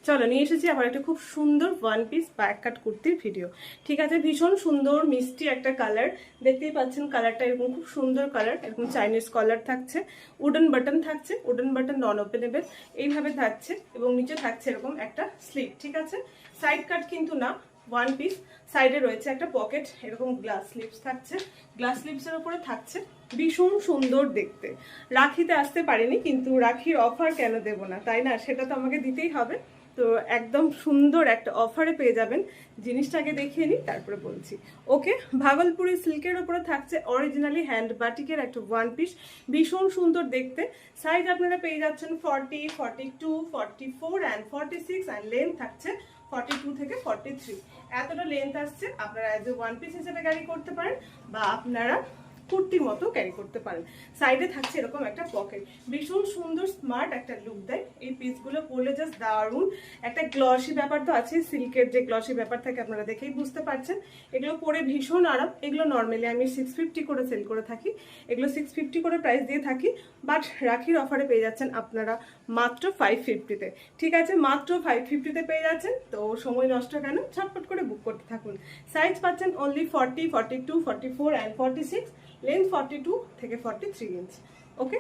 চলো নিয়ে এসেছি আবার একটা খুব সুন্দর ওয়ান পিস ব্যাক কাট কুর্তির ভিডিও। ঠিক আছে, ভীষণ সুন্দর মিষ্টি একটা কালার, দেখতেই পাচ্ছেন কালারটা এরকম খুব সুন্দর কালার, এরকম চাইনিজ কলার থাকছে, উডেন বাটন থাকছে, উডেন বাটন নন ওপেনেবল এইভাবে থাকছে এবং নিচে থাকছে এরকম একটা স্লিপ। ঠিক আছে, সাইড কাট কিন্তু না, ওয়ান পিস। সাইডে রয়েছে একটা পকেট, এরকম গ্লাস স্লিপস থাকছে, গ্লাস স্লিপসের উপরে থাকছে, ভীষণ সুন্দর দেখতে। রাখিতে আসতে পারিনি, কিন্তু রাখির অফার কেন দেব না, তাই না? সেটা তো আমাকে দিতেই হবে। তো একদম সুন্দর একটা অফারে পেয়ে যাবেন। জিনিসটাকে দেখিয়ে নিই তারপরে বলছি। ওকে, ভাগলপুরি সিল্কের উপরে থাকছে অরিজিনালি হ্যান্ড বাটিকের একটা ওয়ান পিস, ভীষণ সুন্দর দেখতে। সাইজ আপনারা পেয়ে যাচ্ছেন 40, 42, 44 অ্যান্ড 46 অ্যান্ড লেন্থ থাকছে 42 থেকে 43। এতটা লেন্থ আসছে, আপনারা অ্যাজ এ ওয়ান পিস হিসেবে ক্যারি করতে পারেন বা আপনারা কুর্তির মতো ক্যারি করতে পারেন। সাইডে থাকছে এরকম একটা পকেট, ভীষণ সুন্দর স্মার্ট একটা লুক দেয়। এই পিসগুলো পরলে জাস্ট দারুণ একটা গ্লসি ব্যাপার তো আছে, সিল্কের যে গ্লসি ব্যাপার থাকে আপনারা দেখেই বুঝতে পারছেন। এগুলো পরে ভীষণ আরাম। এগুলো নর্মালি আমি 650 করে সেল করে থাকি, এগুলো 650 করে প্রাইস দিয়ে থাকি, বাট রাখির অফারে পেয়ে যাচ্ছেন আপনারা মাত্র 550-তে। ঠিক আছে, মাত্র 550-তে পেয়ে যাচ্ছেন। তো সময় নষ্ট কেন, ঝটপট করে বুক করতে থাকুন। সাইজ পাচ্ছেন অনলি 40, 42, 44 অ্যান্ড 46, লেন্থ 42 থেকে 43 ইঞ্চ। ওকে।